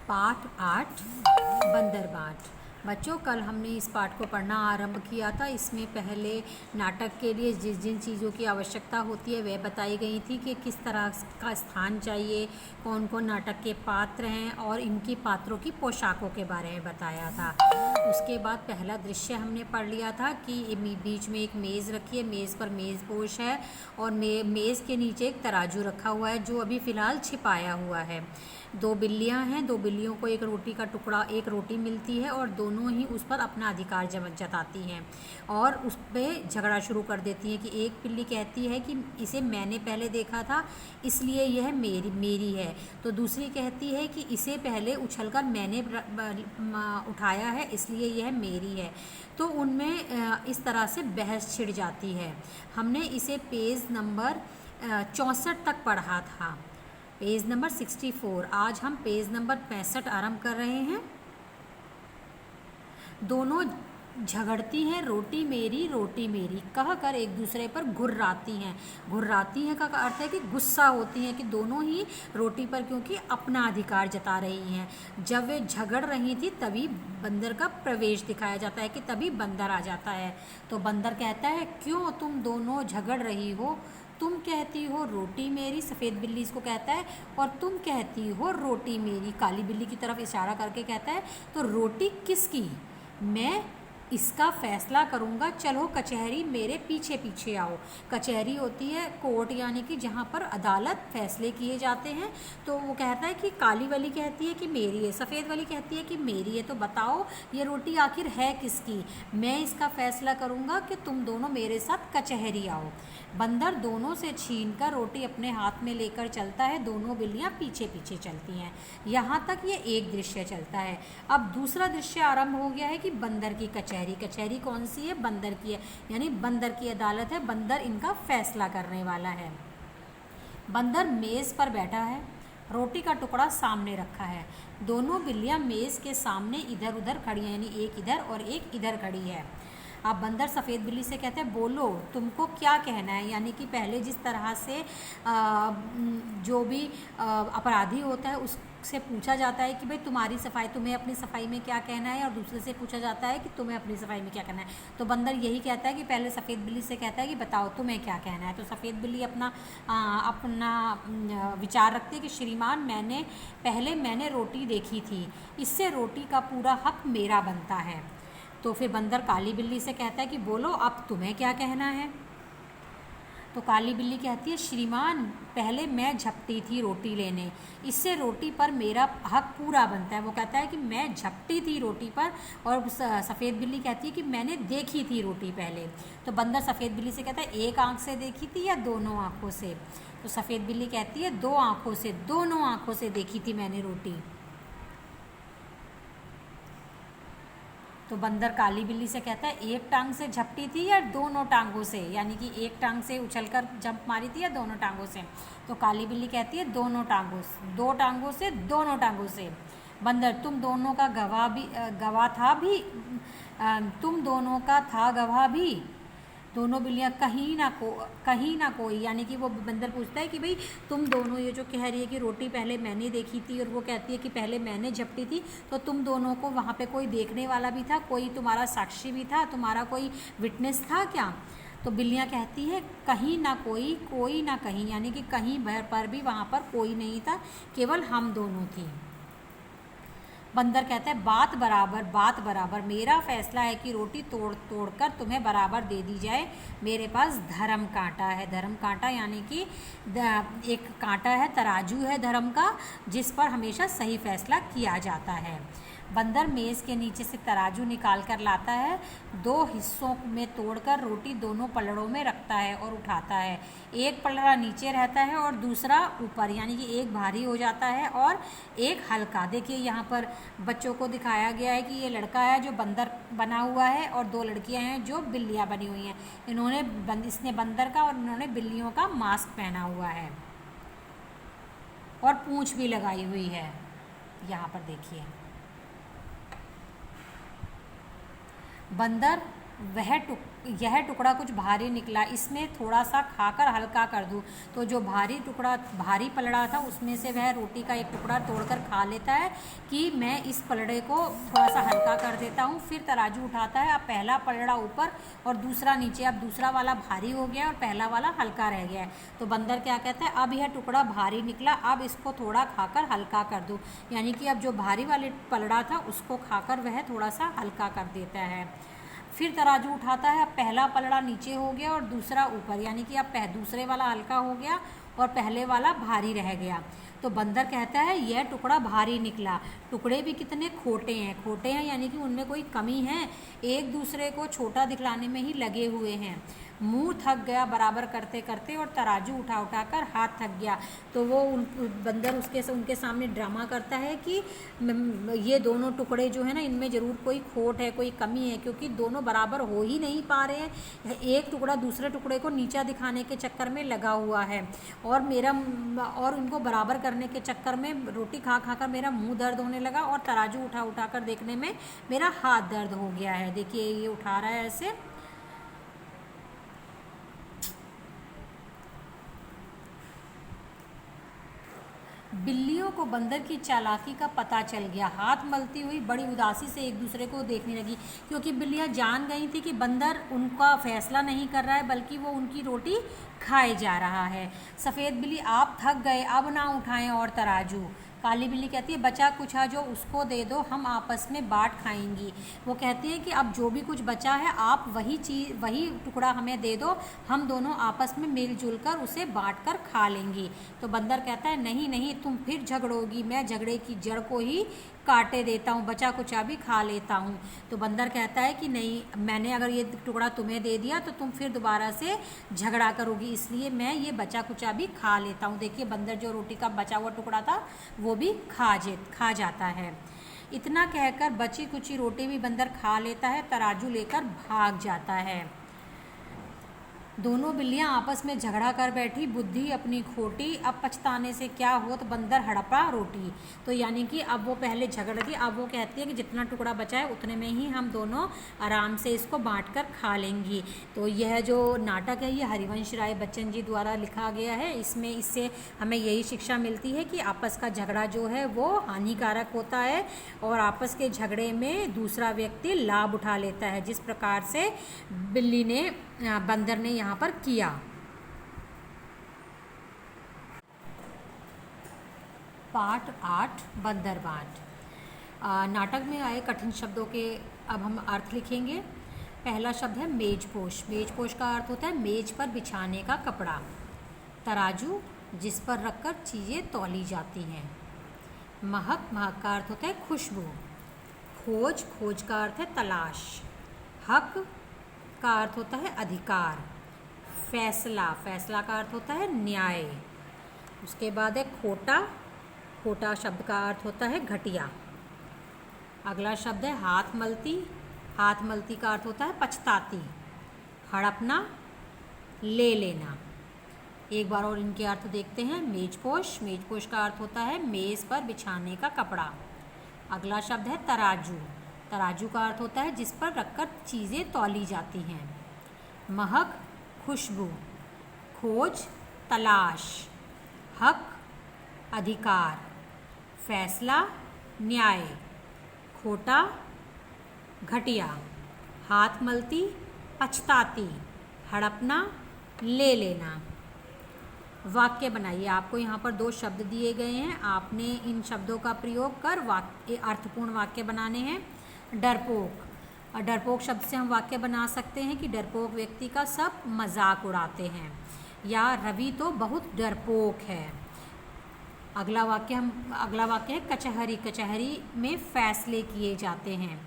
पाठ 8 बंदरबाट। बच्चों, कल हमने इस पाठ को पढ़ना आरंभ किया था। इसमें पहले नाटक के लिए जिन जिन चीज़ों की आवश्यकता होती है वह बताई गई थी कि किस तरह का स्थान चाहिए, कौन कौन नाटक के पात्र हैं और इनकी पात्रों की पोशाकों के बारे में बताया था। उसके बाद पहला दृश्य हमने पढ़ लिया था कि बीच में एक मेज़ रखी है, मेज़ पर मेज़पोश है और मेज़ के नीचे एक तराजू रखा हुआ है जो अभी फ़िलहाल छिपाया हुआ है। दो बिल्लियां हैं, दो बिल्लियों को एक रोटी का टुकड़ा, एक रोटी मिलती है और दोनों ही उस पर अपना अधिकार जताती हैं और उस पर झगड़ा शुरू कर देती हैं कि एक बिल्ली कहती है कि इसे मैंने पहले देखा था इसलिए यह मेरी है, तो दूसरी कहती है कि इसे पहले उछलकर मैंने उठाया है इसलिए यह मेरी है। तो उनमें इस तरह से बहस छिड़ जाती है। हमने इसे पेज नंबर 64 तक पढ़ा था, पेज नंबर 64। आज हम पेज नंबर 65 आरंभ कर रहे हैं। दोनों झगड़ती हैं, रोटी मेरी कह कर एक दूसरे पर घुर्राती हैं का अर्थ है कि गुस्सा होती हैं कि दोनों ही रोटी पर क्योंकि अपना अधिकार जता रही हैं। जब वे झगड़ रही थी तभी बंदर का प्रवेश दिखाया जाता है कि तभी बंदर आ जाता है। तो बंदर कहता है, क्यों तुम दोनों झगड़ रही हो? तुम कहती हो रोटी मेरी, सफ़ेद बिल्ली इसको कहता है, और तुम कहती हो रोटी मेरी, काली बिल्ली की तरफ इशारा करके कहता है। तो रोटी किसकी? मैं इसका फैसला करूँगा, चलो कचहरी मेरे पीछे पीछे आओ। कचहरी होती है कोर्ट, यानी कि जहाँ पर अदालत फैसले किए जाते हैं। तो वो कहता है कि काली वाली कहती है कि मेरी है, सफ़ेद वाली कहती है कि मेरी है, तो बताओ ये रोटी आखिर है किसकी? मैं इसका फैसला करूँगा कि तुम दोनों मेरे साथ कचहरी आओ। बंदर दोनों से छीनकर रोटी अपने हाथ में लेकर चलता है, दोनों बिल्लियाँ पीछे पीछे चलती हैं। यहाँ तक ये एक दृश्य चलता है। अब दूसरा दृश्य आरंभ हो गया है कि बंदर की कचहरी कौन सी है? बंदर की है, यानी बंदर की अदालत है, बंदर इनका फैसला करने वाला है। बंदर मेज़ पर बैठा है, रोटी का टुकड़ा सामने रखा है। दोनों बिल्लियाँ मेज़ के सामने इधर उधर खड़ी हैं, यानी एक इधर और एक इधर खड़ी है। अब बंदर सफ़ेद बिल्ली से कहते हैं, बोलो तुमको क्या कहना है? यानी कि पहले जिस तरह से जो भी अपराधी होता है उससे पूछा जाता है कि भाई तुम्हारी सफाई, तुम्हें अपनी सफाई में क्या कहना है, और दूसरे से पूछा जाता है कि तुम्हें अपनी सफाई में क्या कहना है। तो बंदर यही कहता है कि पहले सफ़ेद बिल्ली से कहता है कि बताओ तुम्हें क्या कहना है। तो सफ़ेद बिल्ली अपना विचार रखती है कि श्रीमान, मैंने रोटी देखी थी, इससे रोटी का पूरा हक मेरा बनता है। तो फिर बंदर काली बिल्ली से कहता है कि बोलो अब तुम्हें क्या कहना है। तो काली बिल्ली कहती है, श्रीमान, पहले मैं झपटी थी रोटी लेने, इससे रोटी पर मेरा हक पूरा बनता है। वो कहता है कि मैं झपटी थी रोटी पर, और सफ़ेद बिल्ली कहती है कि मैंने देखी थी रोटी पहले। तो बंदर सफ़ेद बिल्ली से कहता है, एक आँख से देखी थी या दोनों आँखों से? तो सफ़ेद बिल्ली कहती है, दो आँखों से, दोनों आँखों से देखी थी मैंने रोटी। तो बंदर काली बिल्ली से कहता है, एक टांग से झपटी थी या दोनों टांगों से? यानी कि एक टांग से उछलकर जंप मारी थी या दोनों टांगों से? तो काली बिल्ली कहती है दोनों टांगों से, दो टांगों से, दोनों टांगों से। बंदर, तुम दोनों का तुम दोनों का था गवाह भी? दोनों बिल्लियाँ कहीं ना कोई, यानी कि वो बंदर पूछता है कि भाई तुम दोनों ये जो कह रही है कि रोटी पहले मैंने देखी थी, और वो कहती है कि पहले मैंने झपटी थी, तो तुम दोनों को वहाँ पे कोई देखने वाला भी था, कोई तुम्हारा साक्षी भी था, तुम्हारा कोई विटनेस था क्या? तो बिल्लियाँ कहती है कहीं ना कोई ना कहीं, यानी कि कहीं पर भी वहाँ पर कोई नहीं था, केवल हम दोनों थी। बंदर कहता है, बात बराबर, मेरा फैसला है कि रोटी तोड़ कर तुम्हें बराबर दे दी जाए। मेरे पास धर्म कांटा है। धर्म कांटा यानी कि एक कांटा है, तराजू है धर्म का, जिस पर हमेशा सही फैसला किया जाता है। बंदर मेज़ के नीचे से तराजू निकाल कर लाता है, दो हिस्सों में तोड़कर रोटी दोनों पलड़ों में रखता है और उठाता है। एक पलड़ा नीचे रहता है और दूसरा ऊपर, यानी कि एक भारी हो जाता है और एक हल्का। देखिए यहाँ पर बच्चों को दिखाया गया है कि ये लड़का है जो बंदर बना हुआ है और दो लड़कियाँ हैं जो बिल्लियाँ बनी हुई हैं। इसने बंदर का और इन्होंने बिल्लियों का मास्क पहना हुआ है और पूँछ भी लगाई हुई है। यहाँ पर देखिए, बंदर यह टुकड़ा कुछ भारी निकला, इसमें थोड़ा सा खाकर हल्का कर दूँ। तो जो भारी पलड़ा था उसमें से वह रोटी का एक टुकड़ा तोड़कर खा लेता है कि मैं इस पलड़े को थोड़ा सा हल्का कर देता हूँ। फिर तराजू उठाता है, अब पहला पलड़ा ऊपर और दूसरा नीचे, अब दूसरा वाला भारी हो गया और पहला वाला हल्का रह गया है। तो बंदर क्या कहता है, अब यह टुकड़ा भारी निकला, अब इसको थोड़ा खाकर हल्का कर दूँ। यानी कि अब जो भारी वाले पलड़ा था उसको खाकर वह थोड़ा सा हल्का कर देता है। फिर तराजू उठाता है, अब पहला पलड़ा नीचे हो गया और दूसरा ऊपर, यानी कि अब दूसरे वाला हल्का हो गया और पहले वाला भारी रह गया। तो बंदर कहता है यह टुकड़ा भारी निकला, टुकड़े भी कितने खोटे हैं यानी कि उनमें कोई कमी है, एक दूसरे को छोटा दिखलाने में ही लगे हुए हैं। मुंह थक गया बराबर करते करते और तराजू उठा कर हाथ थक गया। तो वो बंदर उनके सामने ड्रामा करता है कि ये दोनों टुकड़े जो है ना, इनमें ज़रूर कोई खोट है, कोई कमी है, क्योंकि दोनों बराबर हो ही नहीं पा रहे हैं। एक टुकड़ा दूसरे टुकड़े को नीचा दिखाने के चक्कर में लगा हुआ है और उनको बराबर करने के चक्कर में रोटी खा कर मेरा मुंह दर्द होने लगा और तराजू उठा कर देखने में मेरा हाथ दर्द हो गया है। देखिए ये उठा रहा है ऐसे। बिल्लियों को बंदर की चालाकी का पता चल गया, हाथ मलती हुई बड़ी उदासी से एक दूसरे को देखने लगी, क्योंकि बिल्लियां जान गई थी कि बंदर उनका फैसला नहीं कर रहा है बल्कि वो उनकी रोटी खाए जा रहा है। सफ़ेद बिल्ली, आप थक गए, अब ना उठाएं और तराजू। काली बिल्ली कहती है बचा कुछा जो उसको दे दो, हम आपस में बांट खाएंगी। वो कहती है कि अब जो भी कुछ बचा है आप वही टुकड़ा हमें दे दो, हम दोनों आपस में मिलजुल कर उसे बांट कर खा लेंगी। तो बंदर कहता है नहीं नहीं, तुम फिर झगड़ोगी, मैं झगड़े की जड़ को ही काटे देता हूँ, बचा कुचा भी खा लेता हूँ। तो बंदर कहता है कि नहीं, मैंने अगर ये टुकड़ा तुम्हें दे दिया तो तुम फिर दोबारा से झगड़ा करोगी, इसलिए मैं ये बचा कुचा भी खा लेता हूँ। देखिए बंदर जो रोटी का बचा हुआ टुकड़ा था वो भी खा जाता है। इतना कहकर बची कुची रोटी भी बंदर खा लेता है, तराजू लेकर भाग जाता है। दोनों बिल्लियां आपस में झगड़ा कर बैठी, बुद्धि अपनी खोटी, अब पछताने से क्या हो, तो बंदर हड़पा रोटी। तो यानी कि अब वो पहले झगड़ थी, अब वो कहती है कि जितना टुकड़ा बचा है उतने में ही हम दोनों आराम से इसको बांट कर खा लेंगी। तो यह जो नाटक है ये हरिवंश राय बच्चन जी द्वारा लिखा गया है। इससे हमें यही शिक्षा मिलती है कि आपस का झगड़ा जो है वो हानिकारक होता है और आपस के झगड़े में दूसरा व्यक्ति लाभ उठा लेता है, जिस प्रकार से बंदर ने यहाँ पर किया। पाठ 8 बंदर बांट। नाटक में आए कठिन शब्दों के अब हम अर्थ लिखेंगे। पहला शब्द है मेजपोश। मेजपोश का अर्थ होता है मेज पर बिछाने का कपड़ा। तराजू, जिस पर रखकर चीज़ें तौली जाती हैं। महक, महक का अर्थ होता है खुशबू। खोज, खोज का अर्थ है तलाश। हक का अर्थ होता है अधिकार। फैसला, फैसला का अर्थ होता है न्याय। उसके बाद है खोटा। खोटा शब्द का अर्थ होता है घटिया। अगला शब्द है हाथ मलती। हाथ मलती का अर्थ होता है पछताती। हड़पना, ले लेना। एक बार और इनके अर्थ देखते हैं। मेजपोश, मेजपोश का अर्थ होता है मेज़ पर बिछाने का कपड़ा। अगला शब्द है तराजू। तराजू का अर्थ होता है जिस पर रखकर चीज़ें तौली जाती हैं। महक, खुशबू। खोज, तलाश। हक, अधिकार। फैसला, न्याय। खोटा, घटिया। हाथ मलती, पछताती। हड़पना, ले लेना। वाक्य बनाइए। आपको यहाँ पर 2 शब्द दिए गए हैं, आपने इन शब्दों का प्रयोग कर अर्थपूर्ण वाक्य बनाने हैं। डरपोक, डरपोक शब्द से हम वाक्य बना सकते हैं कि डरपोक व्यक्ति का सब मजाक उड़ाते हैं, या रवि तो बहुत डरपोक है। अगला वाक्य है कचहरी। कचहरी में फैसले किए जाते हैं।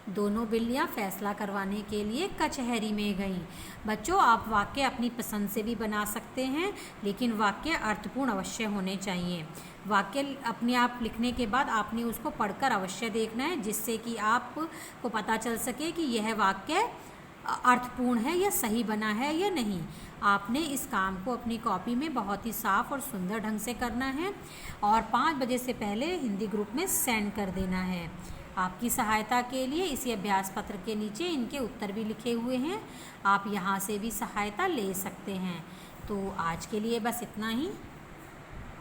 दोनों बिल्लियां फैसला करवाने के लिए कचहरी में गईं। बच्चों, आप वाक्य अपनी पसंद से भी बना सकते हैं, लेकिन वाक्य अर्थपूर्ण अवश्य होने चाहिए। वाक्य अपने आप लिखने के बाद आपने उसको पढ़कर अवश्य देखना है, जिससे कि आपको पता चल सके कि यह वाक्य अर्थपूर्ण है या सही बना है या नहीं। आपने इस काम को अपनी कॉपी में बहुत ही साफ और सुंदर ढंग से करना है और 5 बजे से पहले हिंदी ग्रुप में सेंड कर देना है। आपकी सहायता के लिए इसी अभ्यास पत्र के नीचे इनके उत्तर भी लिखे हुए हैं, आप यहाँ से भी सहायता ले सकते हैं। तो आज के लिए बस इतना ही।